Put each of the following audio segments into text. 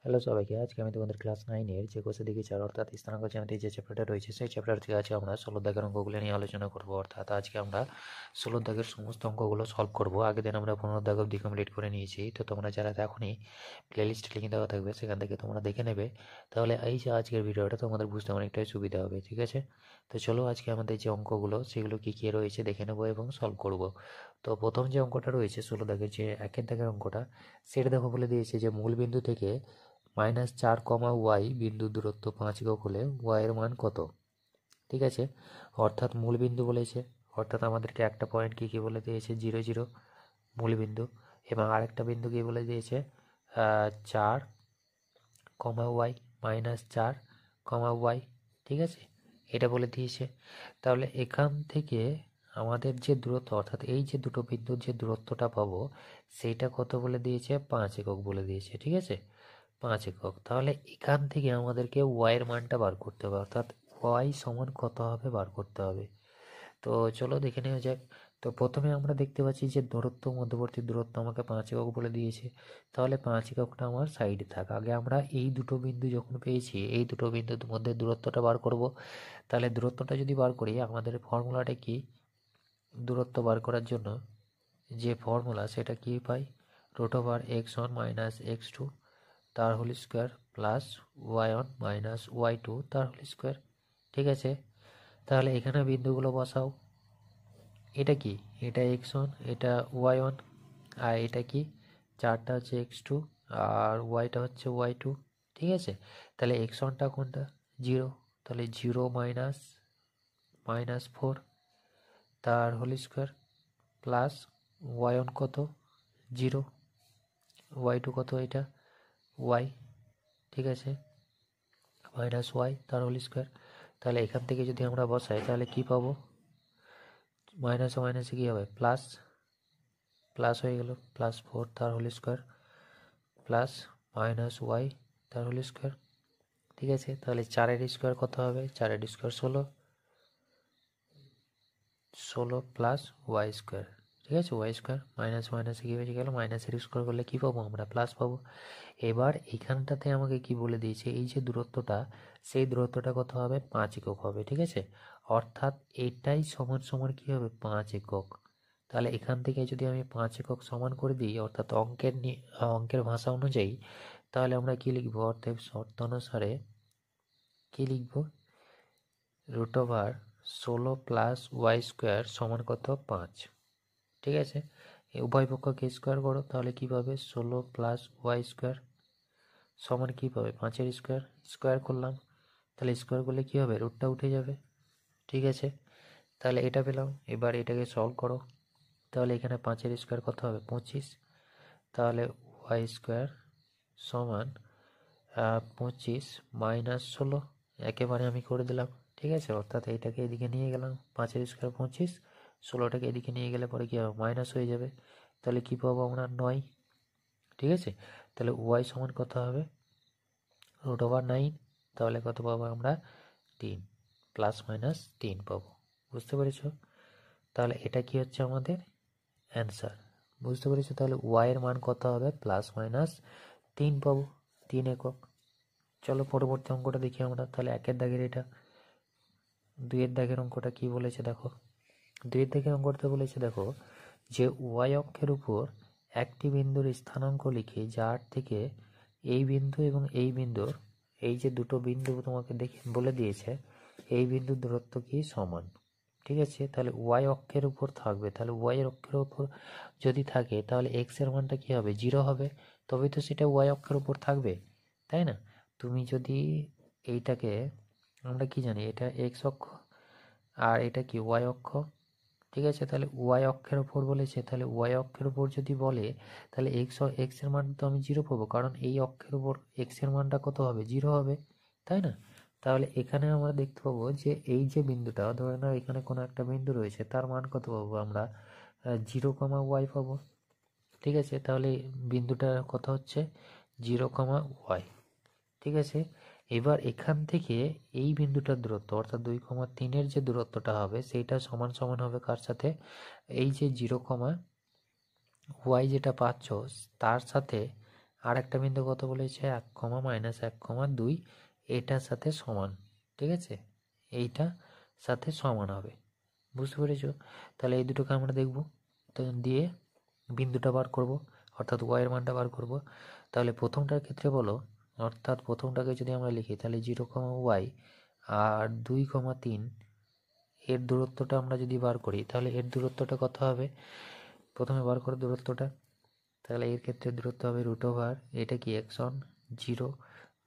Hello সবাইকে, আজকে আমি তোমাদের ক্লাস 9-এর যে কোষে দিকে 4 অর্থাৎ স্থানাঙ্ক জ্যামিতির যে চ্যাপ্টারটা রয়েছে সেই চ্যাপ্টার থেকে আজকে আমরা 16 দাগের অঙ্কগুলো নিয়ে আলোচনা করব। অর্থাৎ আজকে আমরা 16 দাগের সমস্ত অঙ্কগুলো সলভ করব। আগের দিন আমরা 15 দাগ অবধি কমপ্লিট করে নিয়েছি। তো তোমরা যারা দেখোনি, প্লেলিস্ট লিঙ্ক দেওয়া থাকবে, সেখান থেকে তোমরা দেখে নেবে। তাহলে এই যে আজকের ভিডিওটা তোমাদের বুঝতে অনেকটাই সুবিধা হবে, ঠিক আছে? তো চলো আজকে আমাদের যে অঙ্কগুলো সেগুলো কী কী রয়েছে দেখে নেবো এবং সলভ করব। তো প্রথম যে অঙ্কটা রয়েছে 16 দাগের যে 1 দাগের অঙ্কটা, সেটা দেখো বলে দিয়েছে যে মূল বিন্দু থেকে -4, বিন্দুর দূরত্ব 5 একক হলে y এর মান কত? ঠিক আছে, অর্থাৎ মূল বিন্দু বলেছে, অর্থাৎ আমাদেরকে একটা পয়েন্ট কি বলে দিয়েছে 0 0 মূল বিন্দু, এবং আরেকটা বিন্দু কি বলে দিয়েছে 4, y -4, y, ঠিক আছে, এটা বলে দিয়েছে। তাহলে এখান থেকে আমাদের যে দূরত্ব, অর্থাৎ এই যে দুটো বিন্দুর যে দূরত্বটা পাবো সেইটা কত বলে দিয়েছে 5 একক বলে দিয়েছে, ঠিক আছে, 5 একক। তাহলে এখান থেকে আমাদেরকে y এর মানটা বার করতে হবে, অর্থাৎ y সমান কত হবে বার করতে হবে। তো চলো দেখে নেওয়া যাক। তো প্রথমে আমরা দেখতে পাচ্ছি যে মধ্যবর্তী দূরত্ব আমাকে 5 একক বলে দিয়েছে। তাহলে 5 এককটা আমার সাইডে থাক। আগে আমরা এই দুটো বিন্দু যখন পেয়েছি, এই দুটো বিন্দুর মধ্যে দূরত্বটা বার করব। তাহলে দূরত্বটা যদি বার করি, আমাদের ফর্মুলাটা কি? দূরত্ব বার করার জন্য যে ফর্মুলা সেটা কি পাই? √x1 - x2 তার whole square plus y1 - y2 তার হোল স্কোয়ার, ঠিক আছে। তাহলে এখানে বিন্দুগুলো বসাও। এটা কি? এটা x1, এটা y1, আর এটা কি? 4টা হচ্ছে x2 আর yটা হচ্ছে y2, ঠিক আছে। তাহলে x1টা কোনটা? 0, তাহলে 0 -4 তার হোল স্কোয়ার প্লাস y1 কত? 0, y2 কত? এটা y, ঠিক আছে, -y তার হোল স্কোয়ার। তাহলে এখান থেকে যদি আমরা বসাই তাহলে কি পাবো? মাইনাসে মাইনাসে কী হবে? প্লাস, প্লাস হয়ে গেল, +4 তার হোল স্কোয়ার প্লাস -y তার হোল স্কোয়ার, ঠিক আছে। তাহলে 4-এর স্কোয়ার কত হবে? 4-এর স্কোয়ার 16 প্লাস y স্কোয়ার, ঠিক আছে, y স্কোয়ার। মাইনাসে কী হয়ে গেল? মাইনাসের স্কোয়ার করলে কী পাবো আমরা? প্লাস পাবো। এবার এখানটাতে আমাকে কি বলে দিয়েছে, এই যে দূরত্বটা, সেই দূরত্বটা কত হবে? 5 একক হবে, ঠিক আছে। অর্থাৎ এটাই সমান সমান কী হবে? 5 একক। তাহলে এখান থেকে যদি আমি 5 একক সমান করে দিই, অর্থাৎ অঙ্কের ভাষা অনুযায়ী, তাহলে আমরা কি লিখবো? অর্থাৎ শর্ত অনুসারে কি লিখবো? √16 প্লাস y স্কোয়ার সমান কত? 5, ঠিক আছে। উভয় পক্ষকে স্কোয়ার করো, তাহলে কী পাবে? 16 প্লাস y স্কোয়ার সমান কী পাবে? 5-এর স্কোয়ার। স্কোয়ার করলাম, তাহলে স্কোয়ার করলে কী হবে? রুটটা উঠে যাবে, ঠিক আছে। তাহলে এটা পেলাম। এবার এটাকে সলভ করো, তাহলে এখানে 5-এর স্কোয়ার কত হবে? 25। তাহলে y স্কোয়ার সমান 25 -16, একেবারে আমি করে দিলাম, ঠিক আছে। অর্থাৎ এইটাকে এদিকে নিয়ে গেলাম, 5-এর স্কোয়ার 25, 16টাকে এদিকে নিয়ে গেলে পরে কী হবে? মাইনাস হয়ে যাবে। তাহলে কী পাবো আমরা? 9, ঠিক আছে। তাহলে y সমান কত হবে? √9, তাহলে কত পাবো আমরা? 3, ±3 পাবো। বুঝতে পেরেছ? তাহলে এটা কি হচ্ছে আমাদের অ্যান্সার, বুঝতে পেরেছ? তাহলে y এর মান কত হবে? +-3 পাবো, 3 একক। চলো পরবর্তী অঙ্কটা দেখি আমরা। তাহলে 1-এর দাগের এটা। 2-এর দাগের অঙ্কটা কি বলেছে দেখো। 2-এর দাগের অঙ্কটা বলেছে দেখো যে y অক্ষের উপর একটি বিন্দুর স্থানাঙ্ক লিখে, যার থেকে এই বিন্দু এবং এই বিন্দুর, এই যে দুটো বিন্দু তোমাকে দেখে বলে দিয়েছে, এই বিন্দুর দূরত্ব কি সমান, ঠিক আছে। তাহলে y অক্ষের উপর থাকবে, তাহলে y এর অক্ষের উপর যদি থাকে তাহলে x এর মানটা কি হবে? 0 হবে, তবেই তো সেটা y অক্ষের উপর থাকবে, তাই না? তুমি যদি এইটাকে, আমরা কি জানি, এটা x অক্ষ আর এটা কি y অক্ষ, ঠিক আছে। তাহলে y অক্ষের উপর বলেছে, তাহলে y অক্ষের উপর যদি বলে তাহলে x এর মান তো আমি 0 পাবো, কারণ এই অক্ষের উপর x এর মানটা কত হবে? 0 হবে, তাই না? তাহলে এখানে আমরা দেখতে পাবো যে এই যে বিন্দুটা, ধরে নাও এখানে কোনো একটা বিন্দু রয়েছে, তার মান কত পাবো আমরা? 0, y পাবো, ঠিক আছে। তাহলে বিন্দুটার কত হচ্ছে? 0, y, ঠিক আছে। এবার এখান থেকে এই বিন্দুটার দূরত্ব, অর্থাৎ 2,3-এর যে দূরত্বটা হবে সেইটা সমান সমান হবে কার সাথে? এই যে 0, y যেটা পাচ্ছ তার সাথে আর একটা বিন্দু কত বলেছে 1,-1,2 এটার সাথে সমান, ঠিক আছে, এইটা সাথে সমান হবে, বুঝতে পেরেছো? তাহলে এই দুটোকে আমরা দেখব, তো দিয়ে বিন্দুটা বার করব, অর্থাৎ ওয়াইয়ের মানটা বার করব। তাহলে প্রথমটার ক্ষেত্রে বলো, অর্থাৎ প্রথমটাকে যদি আমরা লিখি তাহলে 0,y আর 2,3 এর দূরত্বটা আমরা যদি বার করি তাহলে এর দূরত্বটা কত হবে? প্রথমে বার করো দূরত্বটা। তাহলে এর ক্ষেত্রে দূরত্ব হবে √, এটা কি x1 0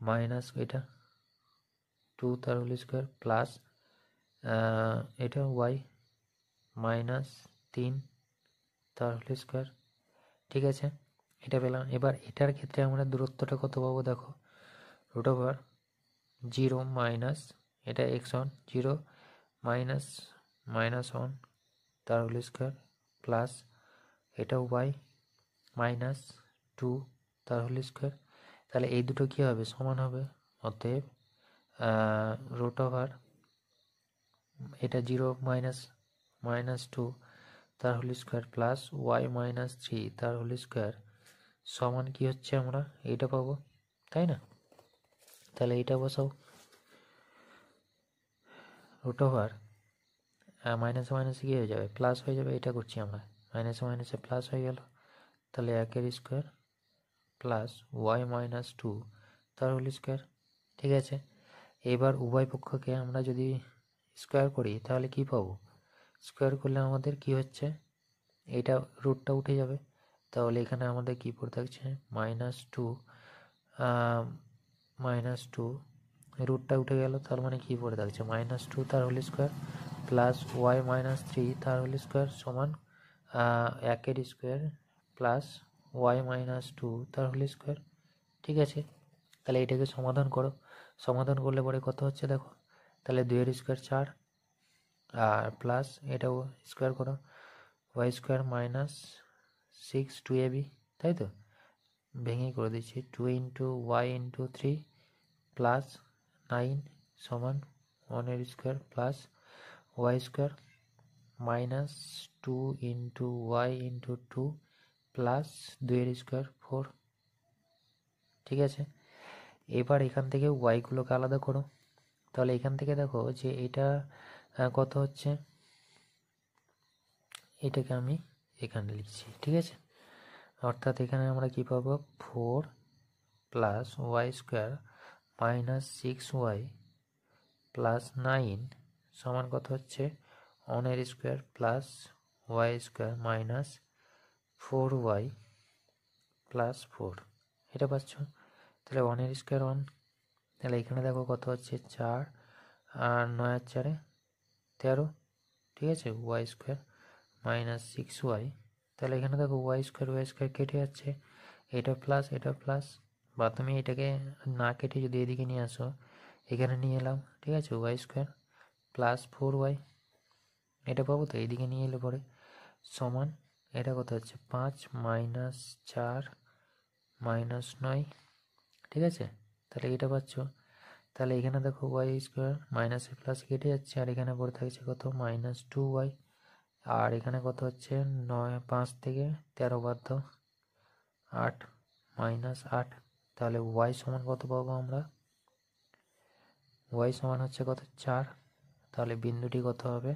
মাইনাস এটা 2 তার হোল স্কোয়ার প্লাস এটা y মাইনাস 3 তার হোল স্কোয়ার, ঠিক আছে, এটা পেলাম। এবার এটার ক্ষেত্রে আমরা দূরত্বটা কত পাবো দেখো, √0 মাইনাস এটা x1 0 মাইনাস -1 তার হোল স্কোয়ার প্লাস এটা y মাইনাস 2 তার হোল স্কোয়ার। তাহলে এই দুটো কী হবে? সমান হবে। অতএব √, এটা 0 মাইনাস 2 তার whole square plus y minus 3 তার হোল স্কোয়ার সমান কি হচ্ছে? আমরা এইটা পাবো, তাই না? তাহলে এইটা বসাও, √, মাইনাসে মাইনাসে কী হয়ে যাবে? প্লাস হয়ে যাবে, এটা করছি আমরা, মাইনাসে মাইনাসে প্লাস হয়ে গেল। তাহলে 1 স্কোয়ার প্লাস y মাইনাস 2 তার হোল স্কোয়ার, ঠিক আছে। এবার উভয় পক্ষকে আমরা যদি স্কোয়ার করি তাহলে কি পাবো? স্কোয়ার করলে আমাদের কি হচ্ছে? এইটা রুটটা উঠে যাবে, তাহলে এখানে আমাদের কি পড়ে থাকছে? -2 রুটটা উঠে গেল, তার মানে কি পড়ে থাকছে? -2 তার whole square plus y minus 3 তার হোল স্কোয়ার সমান 1 স্কোয়ার প্লাস y মাইনাস 2 তার হোল স্কোয়ার, ঠিক আছে। তাহলে এটাকে সমাধান করো, সমাধান করলে পরে কত হচ্ছে দেখো, তাহলে 2 স্কোয়ার 4 আর প্লাস এটাও স্কোয়ার করো, y স্কোয়ার মাইনাস 6 2ab, তাই তো, ভেঙে করে দিচ্ছি, 2 ইন্টু y ইন্টু 3 প্লাস 9 সমান 1 square plus y square minus 2 into y into 2 plus 2 square 4, ঠিক আছে। এবার এখান থেকে ওয়াইগুলোকে আলাদা করো, তাহলে এখান থেকে দেখো যে এটা কত হচ্ছে, এটাকে আমি এখানে লিখছি, ঠিক আছে। অর্থাৎ এখানে আমরা কি পাবো? 4 plus Y square minus 6y plus 9 সমান কত হচ্ছে? 1 square plus Y square minus 4y plus 4, এটা পাচ্ছ। তাহলে 1 স্কোয়ার 1, তাহলে এখানে দেখো কত হচ্ছে? 4 আর 9 আর 4 13, ঠিক আছে, ওয়াই স্কোয়ার মাইনাস 6y, তাহলে এখানে দেখো ওয়াই স্কোয়ার কেটে যাচ্ছে, এটা প্লাস, বা তুমি এটাকে না কেটে যদি এদিকে নিয়ে আসো, এখানে নিয়ে এলাম, ঠিক আছে, ওয়াই স্কোয়ার প্লাস 4y, এটা পাবো তো, এইদিকে নিয়ে এলে পরে সমান এটা কত হচ্ছে? 5 মাইনাস 4 মাইনাস 9, ঠিক আছে, তাহলে এটা পাচ্ছ। তাহলে এখানে দেখো ওয়াই স্কোয়ার মাইনাসে প্লাস কেটে যাচ্ছে, আর এখানে পড়ে থাকছে কত? -2y, আর এখানে কত হচ্ছে? 5 থেকে 13 বাদ দাও, 8 মাইনাস 8, তাহলে ওয়াই সমান কত পাবো আমরা? ওয়াই সমান হচ্ছে কত? 4, তাহলে বিন্দুটি কত হবে?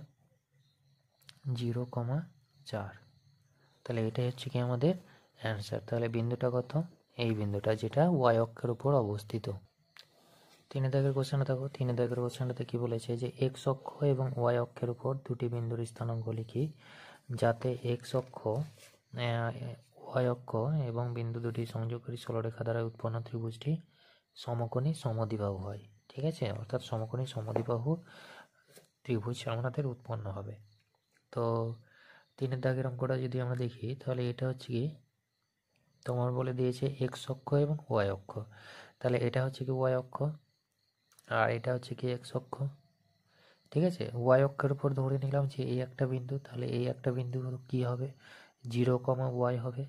0,4, তাহলে এটাই হচ্ছে কি আমাদের অ্যান্সার। তাহলে বিন্দুটা কত? এই বিন্দুটা, যেটা ওয়াই অক্ষের উপর অবস্থিত। 3 দাগের কোশ্চেনটা দেখো, 3 দাগের কোশ্চেনটাতে কি বলেছে যে এক্স অক্ষ এবং ওয়াই অক্ষের উপর দুটি বিন্দুর স্থানাঙ্ক লিখি যাতে এক্স অক্ষ, ওয়াই অক্ষ এবং বিন্দু দুটি সংযোগকারী সরলরেখা দ্বারা উৎপন্ন ত্রিভুজটি সমকোণী সমদ্বিবাহু হয়, ঠিক আছে, অর্থাৎ সমকোণী সমদ্বিবাহু ত্রিভুজ আমাদের উৎপন্ন হবে। তো 3 দাগের অঙ্কটা যদি আমরা দেখি তাহলে এটা হচ্ছে কি তোমার বলে দিয়েছে এক্স অক্ষ এবং ওয়াই অক্ষ, তাহলে এটা হচ্ছে কি ওয়াই অক্ষ আর এটা হচ্ছে কি এক্স অক্ষ, ঠিক আছে। ওয়াই অক্ষের উপর ধরে নিলাম যে এই একটা বিন্দু, তাহলে এই একটা বিন্দু কি হবে? 0,y হবে,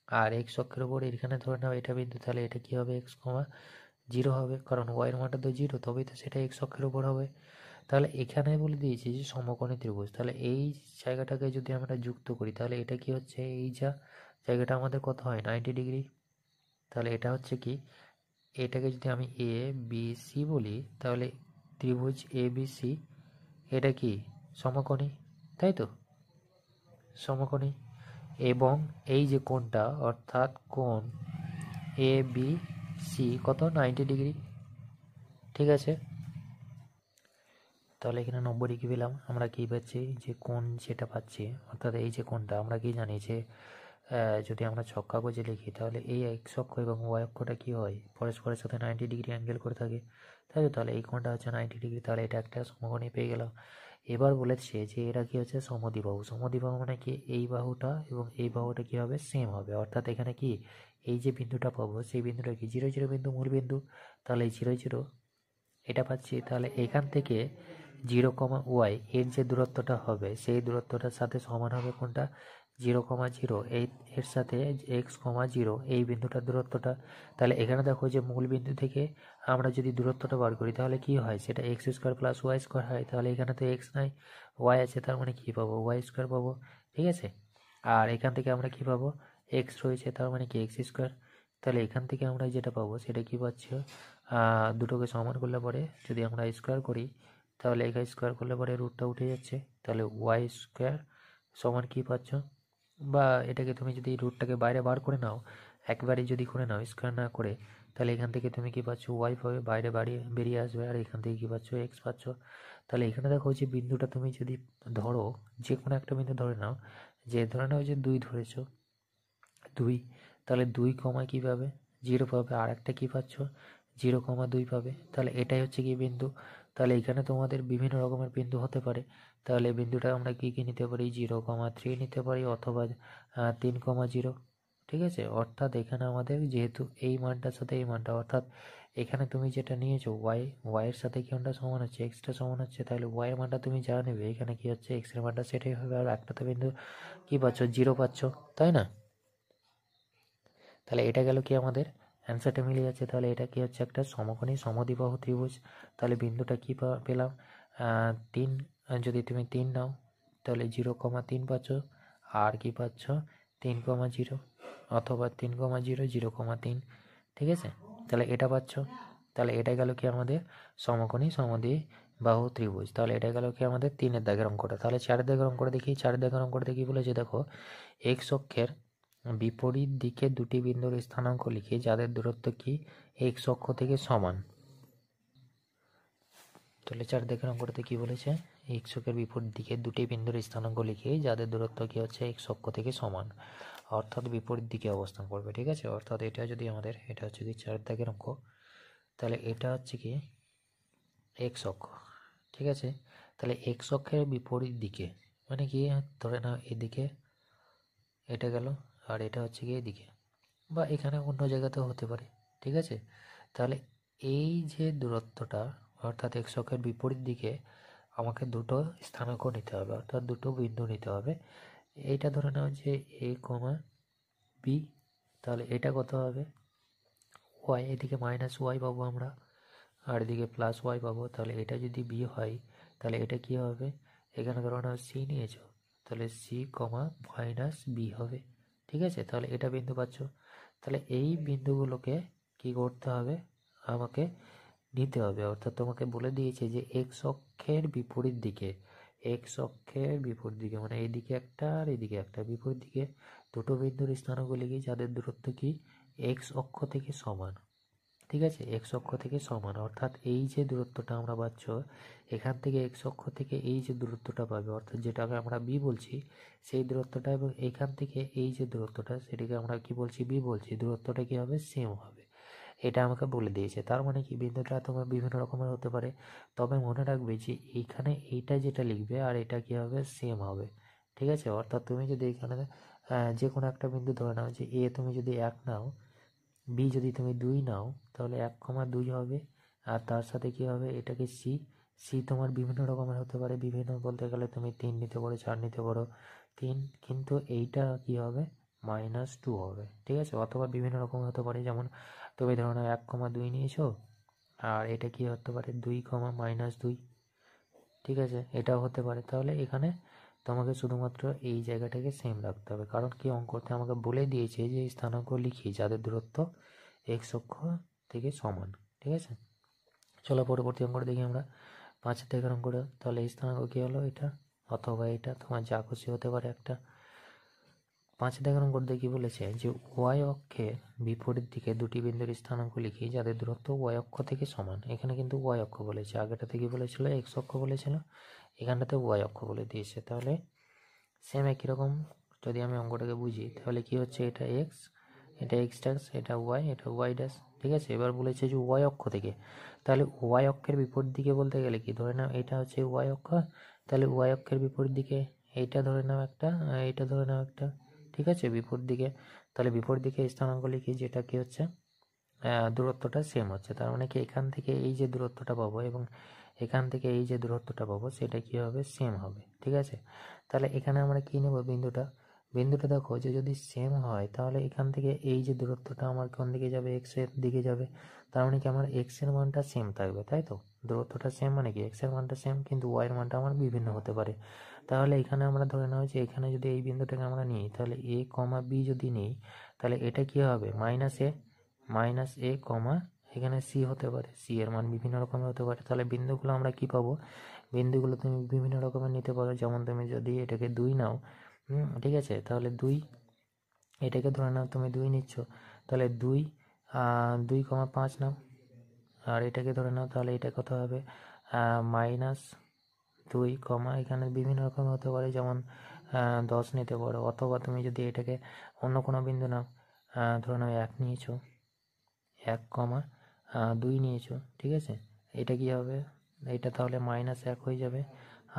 আর এক্স অক্ষের উপর এখানে ধরে নাও এটা বিন্দু, তাহলে এটা কি হবে? x,0 হবে, কারণ y এর মানটা তো 0, তবেই তো সেটা এক্স অক্ষের উপর হবে। তাহলে এখানে বলে দিয়েছি যে সমকোণী ত্রিভুজ, তাহলে এই জায়গাটাকে যদি আমরা যুক্ত করি তাহলে এটা কি হচ্ছে? এই জায়গাটা আমাদের কত হয়? 90 ডিগ্রি, তাহলে এটা হচ্ছে কি, এটাকে যদি আমি এ বি সি বলি তাহলে ত্রিভুজ এ বি সি এটা কি সমকোণী, তাই তো, সমকোণী। এবং এই যে কোণটা অর্থাৎ কোণ এ বি সি কত 90 ডিগ্রি, ঠিক আছে। তাহলে এখানে 90 ডিগ্রি পেলাম। আমরা কি পাচ্ছি, যে কোণ যেটা পাচ্ছি অর্থাৎ এই যে কোণটা আমরা কি জানি যে যদি আমরা ছক কাগজে লিখি তাহলে এই এক্স অক্ষ এবং ওয়াই অক্ষটা কি হয়, পরস্পরের সাথে 90 ডিগ্রি অ্যাঙ্গেল করে থাকে, তাই তো। তাহলে এই কোণটা হচ্ছে 90 ডিগ্রি, তাহলে এটা একটা সমকোণী পেয়ে গেলাম। এবার বলেছে যে এরা কি হচ্ছে সমদ্বিবাহু। সমদ্বিবাহু মানে কি, এই বাহুটা এবং এই বাহুটা কি হবে, সেম হবে। অর্থাৎ এখানে কি এই যে বিন্দুটা পাবো সেই বিন্দুটা কি 0 0 বিন্দু, মূল বিন্দু। তাহলে এই 0 0 এটা পাচ্ছি। তাহলে এখান থেকে 0, ওয়াই এর যে দূরত্বটা হবে সেই দূরত্বটার সাথে সমান হবে কোনটা, 0, 0 এর সাথে x, 0 এই বিন্দুটার দূরত্বটা। তাহলে এখানে দেখো যে মূল বিন্দু থেকে আমরা যদি দূরত্বটা বার করি তাহলে কি হয়, সেটা X square plus Y square হয়। তাহলে এখানে তো এক্স নাই, ওয়াই আছে, তার মানে কি পাবো, ওয়াই স্কোয়ার পাবো, ঠিক আছে। আর এখান থেকে আমরা কি পাবো, এক্স রয়েছে, তার মানে কি এক্স স্কোয়ার। তাহলে এখান থেকে আমরা যেটা পাবো সেটা কি পাচ্ছি, দুটোকে সমান করলে পরে যদি আমরা স্কোয়ার করি তাহলে এখানে স্কোয়ার করলে পরে রুটটা উঠে যাচ্ছে। তাহলে ওয়াই স্কোয়ার সমান কি পাচ্ছ, বা এটাকে তুমি যদি রুটটাকে বাইরে বার করে নাও, একবারে যদি করে নাও স্কোয়ার না করে, তাহলে এখান থেকে তুমি কি পাচ্ছ, ওয়াই পাবে, বাইরে বেরিয়ে আসবে, আর এখান থেকে কি পাচ্ছ, এক্স পাচ্ছ। তাহলে এখানে দেখো যে বিন্দুটা তুমি যদি ধরো, যে কোনো একটা বিন্দু ধরে নাও, যে ধরে নাও যে 2 ধরেছো, 2, তাহলে 2, কী পাবে, 0 পাবে, আর একটা কী পাচ্ছ, 0, 2 পাবে। তাহলে এটাই হচ্ছে কি বিন্দু। তাহলে এখানে তোমাদের বিভিন্ন রকমের বিন্দু হতে পারে। তাহলে বিন্দুটা আমরা কী নিতে পারি, 0, 3 নিতে পারি, অথবা 3, 0, ঠিক আছে। অর্থাৎ এখানে আমাদের যেহেতু এই মানটার সাথে এই মানটা, অর্থাৎ এখানে তুমি যেটা নিয়েছো ওয়াইয়ের সাথে কোনটা সমান হচ্ছে, এক্সটা সমান হচ্ছে, তাহলে ওয়াইয়ের মানটা তুমি যা নেবে এখানে কি হচ্ছে এক্সের মানটা সেটাই হবে। আর একটাতে বিন্দু কী পাচ্ছ, 0 পাচ্ছ, তাই না। তাহলে এটা গেল কি আমাদের অ্যান্সারটা মিলে যাচ্ছে। তাহলে এটা কি হচ্ছে, একটা সমকোণী সমদ্বিবাহু ত্রিভুজ। তাহলে বিন্দুটা কি পেলাম, 3, যদি তুমি 3 নাও তাহলে 0, 3 পাচ্ছ, আর কি পাচ্ছ 3, 0, অথবা 3, 0, 0, 3, ঠিক আছে। তাহলে এটা পাচ্ছ। তাহলে এটা গেল কি আমাদের সমকোণী সমদ্বিবাহু ত্রিভুজ। তাহলে এটা গেল কি আমাদের 3-এর দাগের অঙ্কটা। তাহলে 4-এর দাগের অঙ্কটা দেখি। 4-এর দাগের অঙ্কটা দেখি বলেছে, দেখো এক্স অক্ষের বিপরীত দিকে দুটি বিন্দুর স্থানাঙ্ক লিখি যাদের দূরত্ব কি এক্স অক্ষ থেকে সমান। তাহলে 4 দাগের অঙ্কটাতে কি বলেছে, এক্স অক্ষের বিপরীত দিকে দুটি বিন্দুর স্থানাঙ্ক লিখি যাদের দূরত্ব কি হচ্ছে এক্স অক্ষ থেকে সমান, অর্থাৎ বিপরীত দিকে অবস্থান করবে, ঠিক আছে। অর্থাৎ এটা যদি আমাদের, এটা হচ্ছে কি 4 দাগের অঙ্ক। তাহলে এটা হচ্ছে কি এক্স অক্ষ, ঠিক আছে। তাহলে এক্স অক্ষের বিপরীত দিকে মানে কি, ধরে নাও এদিকে এটা গেল, আর এটা হচ্ছে কি এদিকে, বা এখানে অন্য জায়গাতেও হতে পারে, ঠিক আছে। তাহলে এই যে দূরত্বটা অর্থাৎ এক্স অক্ষের বিপরীত দিকে আমাকে দুটো স্থানাঙ্ক নিতে হবে, অর্থাৎ দুটো বিন্দু নিতে হবে। এইটা ধরে নাও যে এ, বি। তাহলে এটা কত হবে, ওয়াই, এদিকে মাইনাস ওয়াই পাবো আমরা, আর এদিকে প্লাস ওয়াই পাবো। তাহলে এটা যদি বি হয় তাহলে এটা কি হবে, এখানে ধরো না সি নিয়েছো, তাহলে সি, মাইনাস বি হবে, ঠিক আছে। তাহলে এটা বিন্দু পাচ্ছ। তাহলে এই বিন্দুগুলোকে কি করতে হবে, আমাকে নিতে হবে। অর্থাৎ তোমাকে বলে দিয়েছে যে এক্স অক্ষের বিপরীত দিকে, এক্স অক্ষের বিপরীত দিকে মানে এইদিকে একটা আর এইদিকে একটা, বিপরীত দিকে দুটো বিন্দুর স্থানাঙ্ক লিখি যাদের দূরত্ব কি এক্স অক্ষ থেকে সমান, ঠিক আছে। এক্স অক্ষ থেকে সমান, অর্থাৎ এই যে দূরত্বটা আমরা পাচ্ছ এখান থেকে এক্স অক্ষ থেকে এই যে দূরত্বটা পাবে, অর্থাৎ যেটাকে আমরা বি বলছি সেই দূরত্বটা, এবং এখান থেকে এই যে দূরত্বটা সেটাকে আমরা কি বলছি, বি বলছি, দূরত্বটা কি হবে, সেম হবে। এটা আমাকে বলে দিয়েছে। তার মানে কি বিন্দুটা তোমার বিভিন্ন রকমের হতে পারে, তবে মনে রাখবে যে এইখানে এইটা যেটা লিখবে আর এটা কি হবে, সেম হবে, ঠিক আছে। অর্থাৎ তুমি যদি এখানে যে কোনো একটা বিন্দু ধরে নাও যে এ তুমি যদি 1 নাও, বি যদি তুমি 2 নাও তাহলে 1, 2 হবে, আর তার সাথে কি হবে, এটাকে সি, সি তোমার বিভিন্ন রকমের হতে পারে, বিভিন্ন বলতে গেলে তুমি 3 নিতে পারো, 4 নিতে পারো, 3, কিন্তু এইটা কি হবে, -2 হবে, ঠিক আছে। অথবা বিভিন্ন রকম হতে পারে, যেমন তুমি ধরো না 1, 2 নিয়েছো, আর এটা কি হতে পারে 2, -2, ঠিক আছে, এটাও হতে পারে। তাহলে এখানে তোমাকে শুধুমাত্র এই জায়গাটাকে সেম রাখতে হবে, কারণ কি অঙ্কতে আমাকে বলে দিয়েছে যে স্থানাঙ্ক লিখি যাদের দূরত্ব এক্স অক্ষ থেকে সমান। ঠিক আছে, চলো পরবর্তী অঙ্কটা দেখি আমরা। 5 থেকে অঙ্কটা, তাহলে এই স্থানাঙ্ক কী হলো, এটা অথবা এটা, তোমার যা খুশি হতে পারে একটা। 5 থেকে অঙ্কটা কি বলেছে, যে ওয়াই অক্ষের বিপরীত দিকে দুটি বিন্দুর স্থানাঙ্ক লিখি যাদের দূরত্ব ওয়াই অক্ষ থেকে সমান। এখানে কিন্তু ওয়াই অক্ষ বলেছে, আগেটাতে কি বলেছিল, এক্স অক্ষ বলেছিল, এখানটাতে ওয়াই অক্ষ বলে দিয়েছে। তাহলে সেম একই রকম যদি আমি অঙ্কটাকে বুঝি, তাহলে কি হচ্ছে, এটা এক্স, এটা এক্স ড্যাশ, এটা ওয়াই, এটা ওয়াই ড্যাশ। ঠিক আছে, এবার বলেছে যে ওয়াই অক্ষ থেকে, তাহলে ওয়াই অক্ষের বিপরীত দিকে বলতে গেলে কি, ধরে নাও এটা হচ্ছে ওয়াই অক্ষ, তাহলে ওয়াই অক্ষের বিপরীত দিকে এইটা ধরে নাও একটা, এইটা ধরে নাও একটা। ঠিক আছে, বিপরীত দিকে, তাহলে বিপরীত দিকে স্থানাঙ্ক লিখি, যেটা কি হচ্ছে দূরত্বটা সেম হচ্ছে। তার মানে কি, এখান থেকে এই যে দূরত্বটা পাবো এবং এখান থেকে এই যে দূরত্বটা পাবো সেটা কি হবে, সেম হবে। ঠিক আছে, তাহলে এখানে আমরা কি নেব, বিন্দুটা দেখো যে যদি সেম হয়, তাহলে এখান থেকে এই যে দূরত্বটা আমার কোন দিকে যাবে, এক্স এর দিকে যাবে। তার মানে কি, আমার এক্স এর মানটা সেম থাকবে, তাই তো। দূরত্বটা সেম মানে কি, এক্স এর মানটা সেম, কিন্তু ওয়াই এর মানটা আমার বিভিন্ন হতে পারে। তাহলে এখানে আমরা ধরে নেওয়া যে এখানে যদি এই বিন্দুটাকে আমরা নিই, তাহলে এ কমা বি যদি নিই, তাহলে এটা কি হবে, মাইনাস এ কমা এখানে সি হতে পারে, সি এর মান বিভিন্ন রকমের হতে পারে। তাহলে বিন্দুগুলো আমরা কি পাবো, বিন্দুগুলো তুমি বিভিন্ন রকমের নিতে পারো। যেমন তুমি যদি এটাকে 2 নাও, ঠিক আছে, তাহলে 2, এটাকে ধরে নাও তুমি 2 নিচ্ছ, তাহলে 2,5 নাও। আর এটাকে ধরে নাও, তাহলে এটা কত হবে, -2, এখানে বিভিন্ন রকম হতে পারে, যেমন 10 নিতে পারো। অথবা তুমি যদি এটাকে অন্য কোনো বিন্দু নাও, ধরে নাও 1 নিয়েছো, 1,2 নিয়েছো। ঠিক আছে, এটা কি হবে, এটা তাহলে -1 হয়ে যাবে।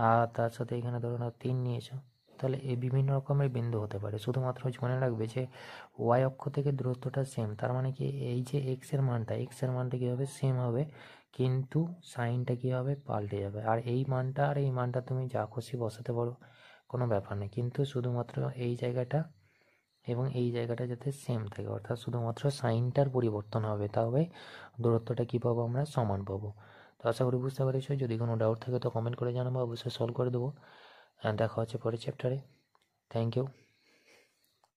আর তার সাথে এখানে ধরে নাও 3 নিয়েছো, তাহলে এই বিভিন্ন রকমের বিন্দু হতে পারে। শুধুমাত্র মনে রাখবে যে ওয়াই অক্ষ থেকে দূরত্বটা সেম, তার মানে কি, এই যে এক্স এর মানটা কি হবে, সেম হবে, কিন্তু সাইনটা কি হবে, পাল্টে যাবে। আর এই মানটা তুমি যা খুশি বসাতে পারো, কোনো ব্যাপার নেই, কিন্তু শুধুমাত্র এই জায়গাটা এবং এই জায়গাটা যাতে সেম থাকে, অর্থাৎ শুধুমাত্র সাইনটার পরিবর্তন হবে, তবে দূরত্বটা কি পাবো, আমরা সমান পাবো। তো আশা করি বুঝতে পেরেছো। যদি কোনো ডাউট থাকে তো কমেন্ট করে জানাবো, অবশ্যই সলভ করে দেবো। দেখা হচ্ছে পরের চ্যাপ্টারে। Thank you.